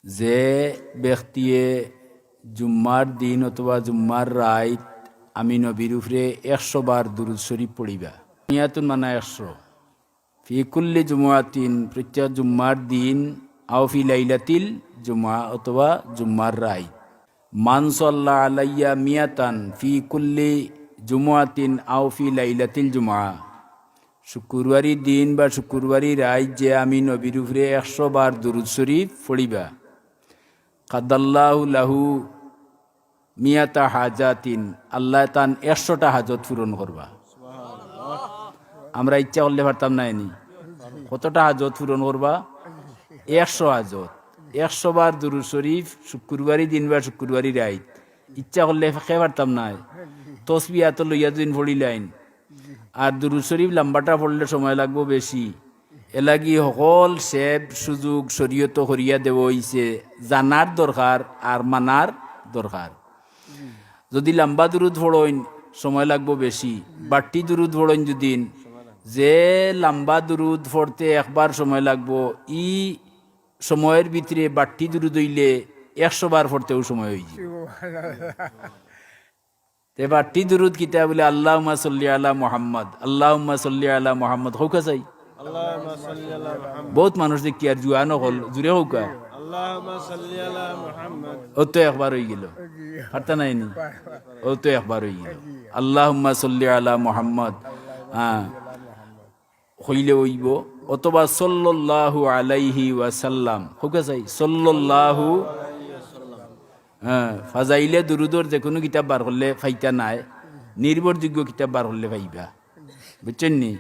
যে ব্যক্তিয়ে জুম্মার দিন অথবা জুম্মার রাত আমি নবীর উপরে 100 বার দুরূদ শরীফ পড়িবা। নিয়াতুন মানা 100 ফি কুল্লি জুমআতিন, প্রত্যেক জুম্মার দিন, আও ফি লাইলাতিল জুমআ অথবা জুম্মার রাত। মান সাল্লা আলাইয়া মিয়াতান ফি কুল্লি জুমআতিন আও ফি লাইলাতিল জুমআ, শুক্রবারী দিন বা শুক্রবারী রাত যে আমি নবীর উপরে 100 বার দুরূদ শরীফ পড়িবা। কাদাল্লাহু লাহু মিয়াতা হাজাতিন, আল্লাহ তান 100টা হাজত পূরণ করবা। আমরা ইচ্ছা করলে পারতাম না, এনি কতটা হাজত পূরণ করবা? 100 হাজত। 100 বার দুরূদ শরীফ শুক্রবারী দিন বা শুক্রবারী রাত ইচ্ছা করলে খেয়ে পারতাম না। তসবিহ এত লইয়া দিন পড়িলাইন, আর দুরূদ শরীফ লম্বাটা পড়লে সময় লাগবো বেশি। এলাগি সকল সেব সুযোগ শরীয়ত করিয়া দেব হইছে, জানার দরকার আর মানার দরকার। যদি লম্বা দুরূদ পড়ইন সময় লাগবো বেশি, বাড়তি দুরূদ পড়ইন যদি, যে লম্বা দুরূদ পড়তে একবার সময় লাগবো, ই সময়ের ভিতরে বাড়তি দুরূদ হইলে 100 বার পড়তেও সময় হয়ে যায়। তে বাড়তি দুরূদ কিতা বলে? আল্লাহুম্মা সাল্লি আলা মুহাম্মদ, আল্লাহুম্মা সাল্লি আলা মুহাম্মদ হৌকা চাই। বহুত মানুষ দেখি আর জুয়ানো হল জুড়ে হৌকা ও তো একবার হয়ে গেল, পারতা নাই নি, ও তো একবার হয়ে গেল। আল্লাহুম্মা সাল্লি আলা মুহাম্মদ হইলে হইব, অথবা সাল্লাল্লাহু আলাইহি ওয়াসাল্লাম হৌকা চাই। সাল্লাল্লাহু ফাজাইলে দুরুদর যে কোনো কিতাব বার করলে ফাইতা নাই, নির্ভরযোগ্য কিতাব বার করলে পাইবা, বুঝছেন নি?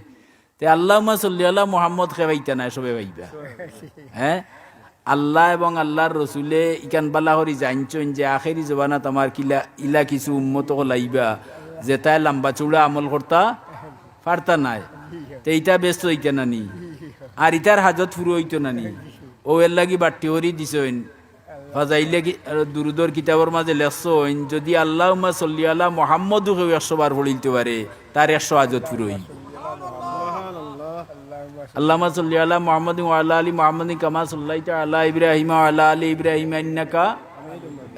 তে আল্লাহুম্মা সাল্লি আলা মুহাম্মদ খে পাইতা নাই, সবে পাইবা। হ্যাঁ, আল্লাহ এবং আল্লাহর রসুলে ইকান বালা করি জানছেন যে আখেরি জবানাত আমার কিলা ইলা কিছু উম্মত লাইবা যে তাই লম্বা চূড়া আমল করতা পারতা নাই, তে ইটা ব্যস্ত হইতা নানি, আর ইটার হাজত ফুরো হইতো নানি, ও এর লাগি বাড়তি হরি দিছেন। ফাজাইলে দুরুদর কিতাবর মাঝে লেখছেন, যদি আল্লাহুম্মা সাল্লি আলা মুহাম্মদও কেউ 100 বার পড়িতে পারে, তার 100 হাজত ফুরোই। আল্লাহুম্মা সাল্লি আলা মুহাম্মাদিন ওয়া আলা আলি মুহাম্মাদিন কামা সাল্লাইতা আলা ইব্রাহিম ওয়া আলা আলি ইব্রাহিম ইন্নাকা,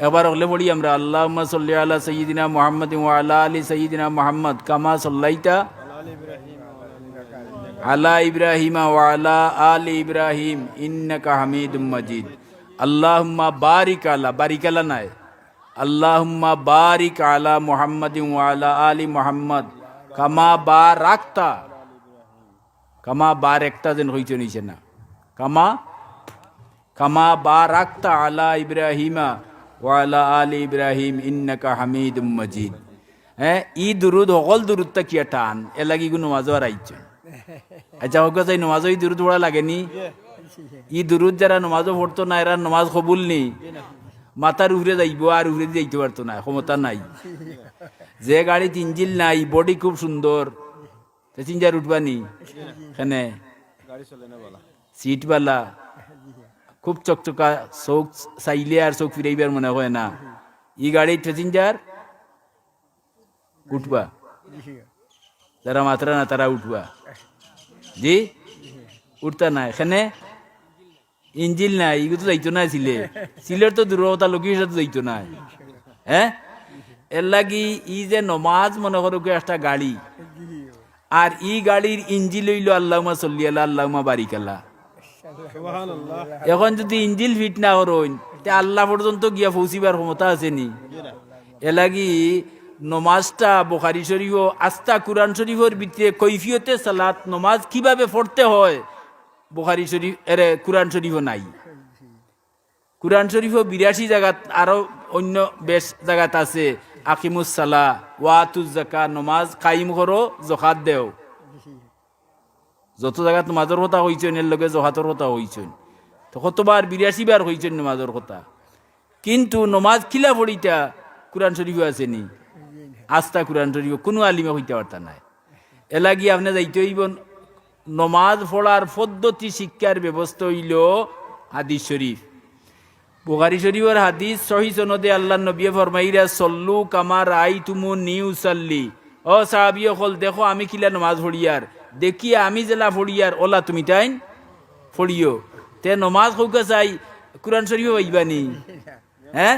এবার হলে পড়ি আমরা আল্লাহুম্মা সাল্লি আলা সাইয়্যিদিনা মুহাম্মাদিন ওয়া আলা আলি সাইয়্যিদিনা মুহাম্মদ কামা সাল্লাইতা আলা ইব্রাহিম ওয়া আলা আলি ইব্রাহিম ইন্নাকা হামিদুম মাজিদ। আল্লাহুম্মা বারিক আলা, বারিক আলা নাই, আল্লাহুম্মা বারিক আলা মুহাম্মাদিন ওয়া আলা আলি মুহাম্মদ কামা বারাকতা, কামা বার একটা যেন হইতে নিছে না, কামা বারাকতা আলা ইব্রাহিমা ওয়া আলা আলি ইব্রাহিম ইন্নাকা হামিদুম মাজিদ। হ্যাঁ, ই দুরুদ সকল দুরুদটা কি টান এ লাগি গো নমাজ আর আইছে। আচ্ছা হোক যাই নমাজও ই দুরুদ পড়া লাগেনি? ই দুরুদ যারা নমাজও পড়তো না, এরা নমাজ কবুল নি, মাথার উপরে যাইব আর উপরে যাইতে পারতো না, ক্ষমতা নাই। যে গাড়িতে ইঞ্জিল নাই, বডি খুব সুন্দর, প্যাসেঞ্জার উঠবানি এখানে, সিট বালা খুব চকচকা, চোখ চাইলে আর চোখ ফিরাইবার মনে হয় না, ই গাড়ির প্যাসেঞ্জার উঠবা, যারা মাত্রা না তারা উঠবা, জি উঠতা না। এখানে ইঞ্জিল নাই, ইগো তো যাইতো না, সিলের তো দূরতা লোকের সাথে যাইতো না। হ্যাঁ, এর লাগি ই যে নমাজ মনে করো একটা গাড়ি, আর ই গাড়ির ইঞ্জিল হইল আল্লাহুম্মা সাল্লি আলা আল্লাহুম্মা বারিক আলা। এখন যদি ইঞ্জিল ফিট না হরইন, তে আল্লাহ পর্যন্ত গিয়া পৌঁছিবার ক্ষমতা আছে নি? এলাগি নমাজটা বুখারী শরীফ আস্তা কুরআন শরীফের ভিতরে কৈফিয়তে সালাত নমাজ কিভাবে পড়তে হয় বুখারী শরীফ এর কুরআন শরীফ নাই। কুরআন শরীফ 82 জায়গাত, আরো অন্য বেশ জায়গাত আছে আকিমুস সালাহ ওয়া আতুজ যাকাত, নমাজ কায়েম করো যাকাত দেও। যত জায়গাত নমাজের কথা হইছেন এর লগে যাকাতের কথা হইছেন, তো কতবার 82 বার হইছেন নমাজের কথা, কিন্তু নমাজ কিলা পড়িতা কুরআন শরীফ আছে নি? আস্তা কুরআন শরীফ কোনো আলিমে হইতে পারতা নাই। এলাগি আপনি যাইতে হইব নমাজ পড়ার পদ্ধতি শিক্ষার ব্যবস্থা হইল হাদিস শরীফ। বুখারী শরীফের হাদিস সহিহ সনদে আল্লাহর নবী ফরমাইরা সল্লু কামা রাআইতুমুনি উসাল্লি, ও সাহাবী হল দেখো আমি কিলা নমাজ পড়িয়ার, দেখিয়া আমি জেলা পড়িয়ার ওলা তুমি তাই পড়িও। তে নমাজ হৌকা চাই কুরআন শরীফ হইবানি হ্যাঁ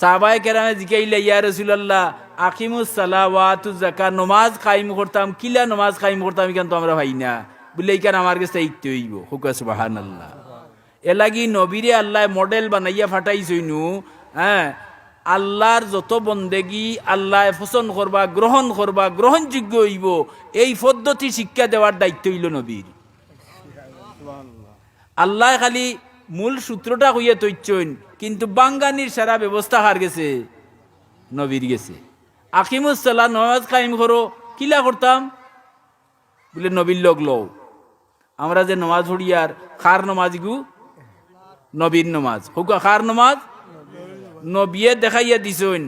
সাহাবায়ে কেরামে জিকাইলা ইয়া রাসূলুল্লাহ আকিমুস সালাহ ওয়া আতুজ যাকাত নমাজ কায়েম করতাম কিলা নমাজ কায়েম করতাম ইকান তো আমরা ভাই না বলে ইকান আমার কাছে ইকতে হইব হুকা সুবহানাল্লাহ এলাগি নবীরে আল্লাহ মডেল বানাইয়া ফাটাইছইনু হ্যাঁ আল্লাহর যত বন্দেগি আল্লাহ পছন্দ করবা গ্রহণযোগ্য হইব এই পদ্ধতি শিক্ষা দেওয়ার দায়িত্ব হইল নবীর আল্লাহ খালি মূল সূত্রটা হইয়া তৈচ্ছইন কিন্তু বাঙ্গানির সারা ব্যবস্থা হার গেছে নবীর গেছে আকিমুস সালাহ নামাজ কায়েম করো কিলা করতাম বলে নবীর লোক লও আমরা যে নমাজ পড়িয়ার খার নমাজ গু নবীর নমাজ হুকা খার নমাজ নবিয়ে দেখাইয়া দিছইন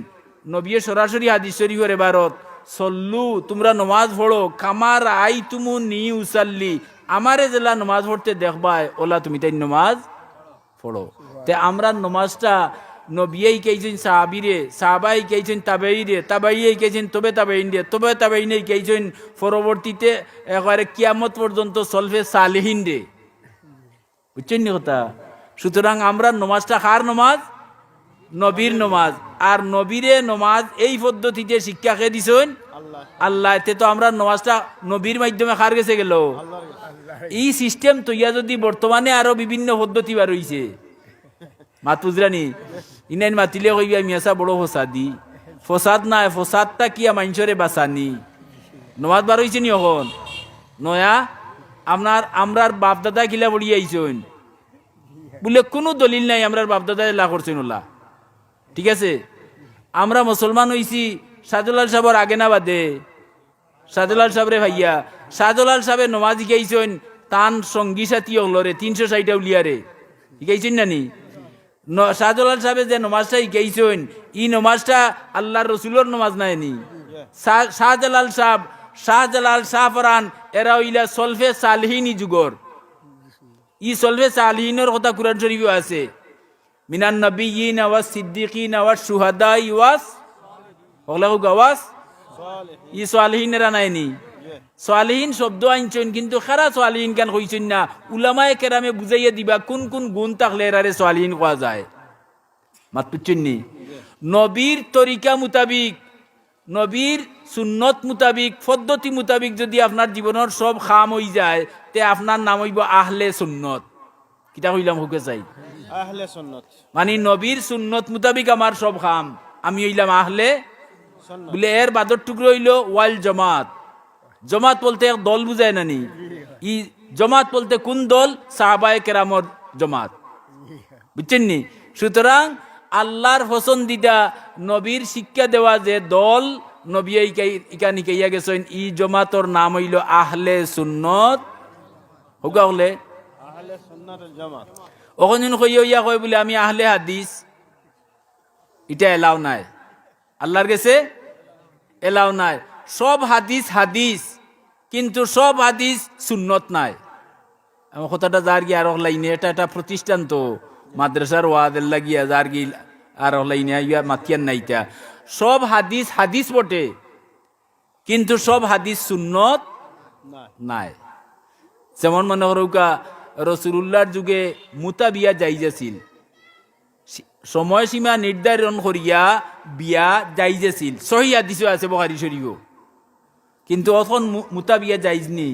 নবিয়ে সরাসরি হাদিস শরীফের ইবারত সল্লু তোমরা নমাজ পড়ো কামার আই তুমু নি উসাল্লি আমারে জেলা নমাজ পড়তে দেখবাই ওলা তুমি তাই নমাজ পড়ো তে আমরা নমাজটা নবিয়েই কেইছেন সাহাবিরে সাহাবাই কেইছেন তাবেইরে তাবাইয়ে কেইছেন তবে তাবেইনে কেইছেন পরবর্তীতে একেবারে কিয়ামত পর্যন্ত সলফে সালেহিন রে বুঝছেন নি কথা সুতরাং আমরা নমাজটা কার নমাজ নবীর নমাজ আর নবীরে নমাজ এই পদ্ধতিতে শিক্ষা খেয়ে দিছেন আল্লাহ এতে তো আমরা নমাজটা নবীর মাধ্যমে কার গেছে গেল এই সিস্টেম তৈয়া যদি বর্তমানে আরো বিভিন্ন পদ্ধতি বার হইছে মাত বুঝরানি ইনাইন মাতিলে কইবা মিয়াসা বড় ফসাদি ফসাদ নাই ফসাদটা কি মানুষরে বাঁচানি নমাজ বার হইছে নি এখন নয়া আমরার বাপদাদা কিলা বলি আইছেন বলে কোনো দলিল নাই আমরার বাপদাদা লা করছেন ওলা ঠিক আছে আমরা মুসলমান হইছি শাহজালাল সাহেবের আগে না বাদে শাহজালাল সাহেবরে ভাইয়া শাহজালাল সাহেব নমাজ শিখাইছেন তান সঙ্গী সাথী হলরে 360টা উলিয়ারে শিখাইছেন নানি শাহজালাল সাহেব যে নমাজটা শিখাইছেন ই নমাজটা আল্লাহর রসুলের নমাজ নাইনি শাহজালাল সাহফরান এরা হইলা সলফে সালহিনী যুগর ই সলফে সালহিনের কথা কুরআন শরীফে আছে মিনান নবিয়িন ওয়াস সিদ্দিকিন ওয়াস শুহাদা ওয়াস ওগলাগু গাওয়াস ই সালেহিনেরা নাইনি সালেহিন শব্দ আনছেন কিন্তু খারা সালেহিন কেন কইছেন না উলামায়ে কেরামে বুঝাইয়া দিবা কোন কোন গুণ থাকলে এরারে সালেহিন কোয়া যায় মাত বুঝছেন নি নবীর তরিকা মুতাবিক নবীর সুন্নত মুতাবিক পদ্ধতি মুতাবিক যদি আপনার জীবনের সব খাম হয়ে যায় তে আপনার নাম হইব আহলে সুন্নত কিতা কইলাম হুকে চাই আহলে সুন্নত মানে নবীর সুন্নত মুতাবিক আমার সব খাম আমি হইলাম আহলে বলে এর বাদর টুকরো হইল ওয়াল জমাত জমাত বলতে এক দল বুঝায় নানি ই জমাত বলতে কোন দল সাহাবায়ে কেরামর জমাত বুঝছেন নি সুতরাং আল্লাহর পছন্দিদা নবীর শিক্ষা দেওয়া যে দল নবী ইকানি কাইয়া গেছেন ই জমাতর নাম হইল আহলে সুন্নত হুকা হলে আহলে সুন্নাত ওয়াল জামাত ওখানে কইয়া কয় বলে আমি আহলে হাদিস এটা এলাও নাই আল্লাহর কাছে এলাও নাই সব হাদিস হাদিস কিন্তু সব হাদিস সুন্নত নাই আমার কথাটা যার গিয়ে আর লাইনে এটা একটা প্রতিষ্ঠান তো মাদ্রাসার ওয়াদের লাগিয়া যার গিয়ে আর লাইনে ইয়া মাতিয়ান নাইটা সব হাদিস হাদিস বটে কিন্তু সব হাদিস সুন্নত নাই যেমন মনে করুকা রসুলুল্লাহর যুগে মুতাবিয়া যাইজাছিল সময়সীমা নির্ধারণ করিয়া বিয়া যাইজাছিল সহি হাদিসও আছে বুখারী শরীফও কিন্তু অখন মুতাবিয়া যাইজনি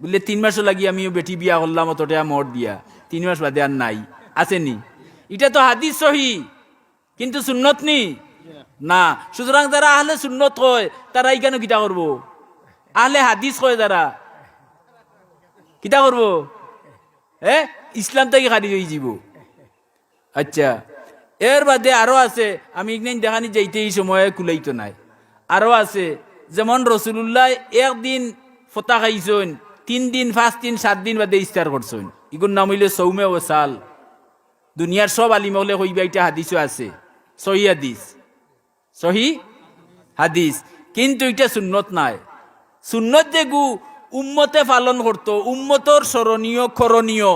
বলে 3 মাস লাগি আমিও বেটি বিয়া করলাম অতটা মর দিয়া 3 মাস বাদে আর নাই আসেনি এটা তো হাদিস সহি কিন্তু সুন্নত নি না সুতরাং যারা আহলে সুন্নত হয় তারা কেন কিতা করবো আহলে হাদিস হয় যারা কিতা করবো ইসলাম থেকে খালি হয়ে যাব আচ্ছা এর বাদে আরো আছে আমি একদিন দেখানি যাইতে এই সময় কুলাইতো নাই আরো আছে যেমন রসুল্লাহ একদিন ফতা খাইছেন 3 দিন 5 দিন 7 দিন বাদে ইফতার করছেন ইগুর নাম হইলে সৌমে ও সাল দুনিয়ার সব আলিম হলে হইবা এটা হাদিসও আছে সহি হাদিস সহি হাদিস কিন্তু এটা সুন্নত নাই সুন্নত যেগু উম্মতে পালন করতো উম্মতর স্মরণীয় করণীয়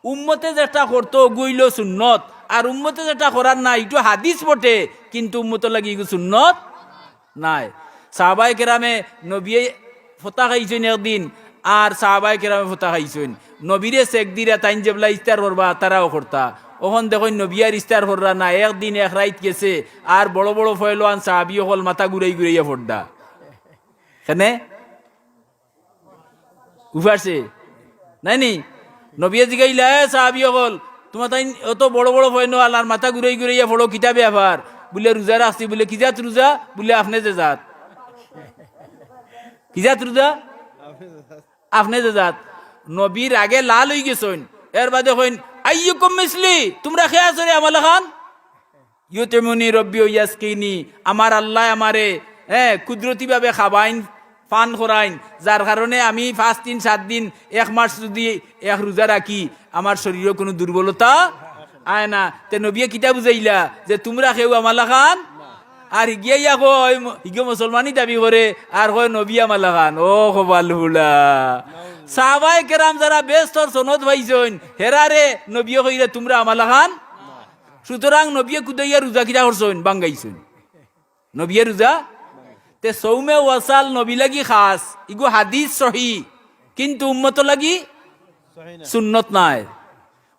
উম্মতে যেটা করতো গুইল সুন্নত আর উম্মতে যেটা করার নাই এটা হাদিস বটে কিন্তু উম্মত লাগি সুন্নত নাই সাহাবায়ে কেরামে নবী ফতা খাইছেন একদিন আর সাহাবায়ে কেরামে ফতা খাইছেন নবীরে চেক দিরা তাইন যেবলা ইস্তার করবা তারাও করতা ওখন দেখো নবিয়ার ইস্তার কররা না একদিন এক রাইত গেছে আর বড় বড় ফয়লোয়ান সাহাবি হল মাথা ঘুরাই ঘুরাইয়া ফোড়দা কেনে উফারছে নাইনি নবিয়া জিগাইলা সাহাবি হল তোমার তাই অত বড় বড় ফয়নো আল্লাহর মাথা ঘুরাই ঘুরাইয়া ফোড়ো কিতাবে আবার বলে রোজা রাখছি বলে কি জাত রোজা বলে আপনি যে জাত কি জাত রোজা আপনি যে জাত নবীর আগে লাল হয়ে গেছেন এর বাদে হইন আইয়ুকুম মিসলি তোমরা খেয়ে আসরে আমালা খান ইউতিমুনি রব্বি ইয়াসকিনি আমার আল্লাহ আমারে কুদরতি ভাবে খাবাইন পান করাইন যার কারণে আমি 5 দিন 7 দিন 1 মাস যদি এক রোজা রাখি আমার শরীরে কোনো দুর্বলতা আয় না তে নবিয়ে কিতা বুঝাইলা যে তোমরা খেউ আমালা খান আর হিগিয়া কয় হিগে মুসলমানি দাবি করে আর কয় নবী আমালা খান ও কবাল হুলা সাহাবায়ে কেরাম যারা বেস্তর সনদ ভাইছেন হেরারে নবী কইরা তোমরা আমালা খান সুতরাং নবী কুদাইয়া রোজা কিরা করছেন বাঙ্গাইছেন নবী রোজা তে সৌমে ওয়াসাল নবী লাগি খাস ইগো হাদিস সহি কিন্তু উম্মত লাগি সুন্নত নাই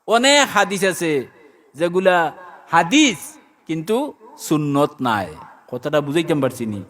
অনেক হাদিস আছে যেগুলা হাদিস কিন্তু সুন্নত নাই কথাটা বুঝাইতে পারছি নি